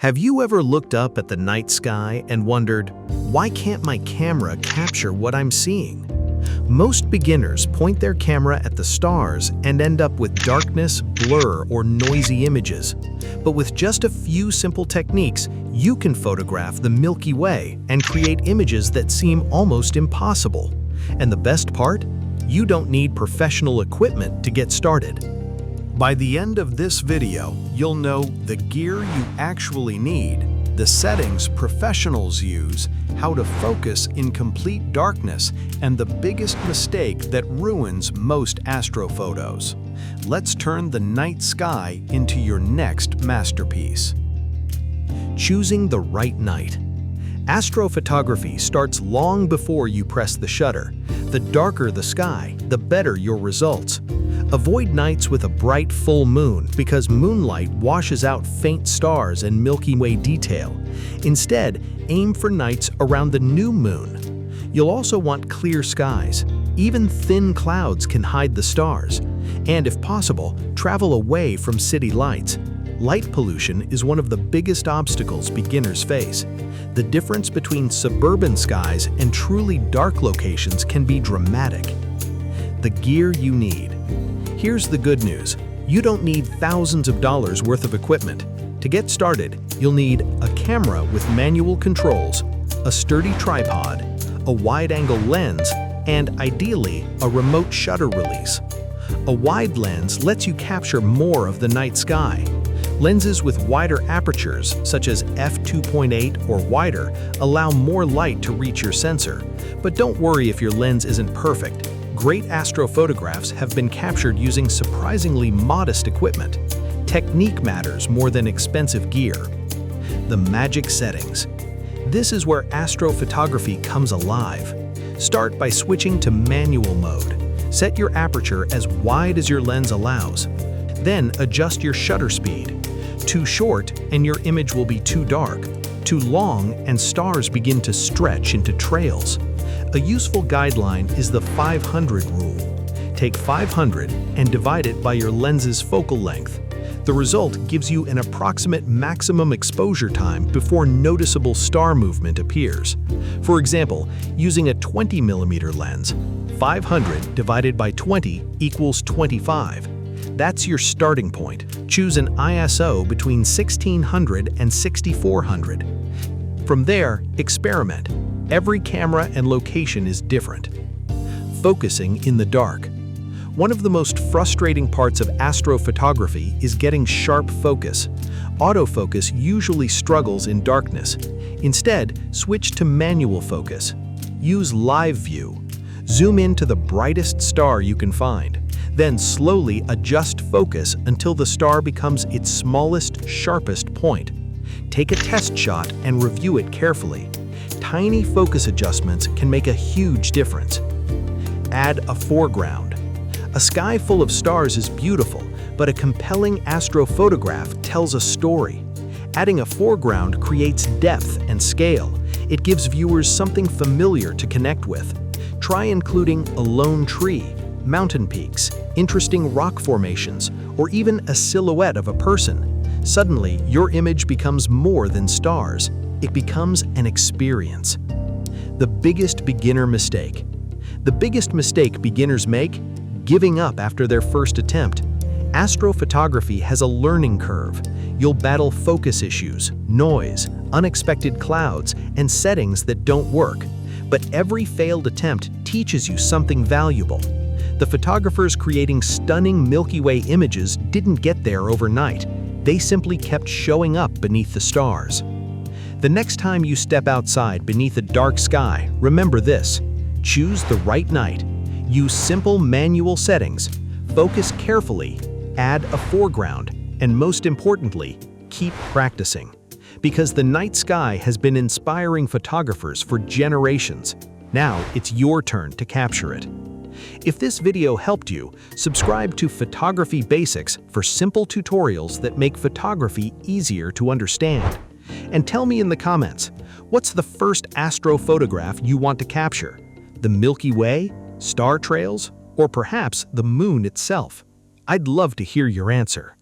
Have you ever looked up at the night sky and wondered, why can't my camera capture what I'm seeing? Most beginners point their camera at the stars and end up with darkness, blur, or noisy images. But with just a few simple techniques, you can photograph the Milky Way and create images that seem almost impossible. And the best part? You don't need professional equipment to get started. By the end of this video, you'll know the gear you actually need, the settings professionals use, how to focus in complete darkness, and the biggest mistake that ruins most astrophotos. Let's turn the night sky into your next masterpiece. Choosing the right night. Astrophotography starts long before you press the shutter. The darker the sky, the better your results. Avoid nights with a bright full moon because moonlight washes out faint stars and Milky Way detail. Instead, aim for nights around the new moon. You'll also want clear skies. Even thin clouds can hide the stars. And if possible, travel away from city lights. Light pollution is one of the biggest obstacles beginners face. The difference between suburban skies and truly dark locations can be dramatic. The gear you need. Here's the good news. You don't need thousands of dollars worth of equipment. To get started, you'll need a camera with manual controls, a sturdy tripod, a wide-angle lens, and ideally, a remote shutter release. A wide lens lets you capture more of the night sky. Lenses with wider apertures, such as f2.8 or wider, allow more light to reach your sensor. But don't worry if your lens isn't perfect. Great astrophotographs have been captured using surprisingly modest equipment. Technique matters more than expensive gear. The magic settings. This is where astrophotography comes alive. Start by switching to manual mode. Set your aperture as wide as your lens allows. Then adjust your shutter speed. Too short and your image will be too dark. Too long and stars begin to stretch into trails. A useful guideline is the 500 rule. Take 500 and divide it by your lens's focal length. The result gives you an approximate maximum exposure time before noticeable star movement appears. For example, using a 20mm lens, 500 divided by 20 equals 25. That's your starting point. Choose an ISO between 1600 and 6400. From there, experiment. Every camera and location is different. Focusing in the dark. One of the most frustrating parts of astrophotography is getting sharp focus. Autofocus usually struggles in darkness. Instead, switch to manual focus. Use live view. Zoom in to the brightest star you can find. Then slowly adjust focus until the star becomes its smallest, sharpest point. Take a test shot and review it carefully. Tiny focus adjustments can make a huge difference. Add a foreground. A sky full of stars is beautiful, but a compelling astrophotograph tells a story. Adding a foreground creates depth and scale. It gives viewers something familiar to connect with. Try including a lone tree, mountain peaks, interesting rock formations, or even a silhouette of a person. Suddenly, your image becomes more than stars. It becomes an experience. The biggest beginner mistake. The biggest mistake beginners make? Giving up after their first attempt. Astrophotography has a learning curve. You'll battle focus issues, noise, unexpected clouds, and settings that don't work. But every failed attempt teaches you something valuable. The photographers creating stunning Milky Way images didn't get there overnight. They simply kept showing up beneath the stars. The next time you step outside beneath a dark sky, remember this. Choose the right night. Use simple manual settings. Focus carefully. Add a foreground. And most importantly, keep practicing. Because the night sky has been inspiring photographers for generations. Now it's your turn to capture it. If this video helped you, subscribe to Photography Basics for simple tutorials that make photography easier to understand. And tell me in the comments, what's the first astrophotograph you want to capture? The Milky Way, star trails, or perhaps the moon itself? I'd love to hear your answer.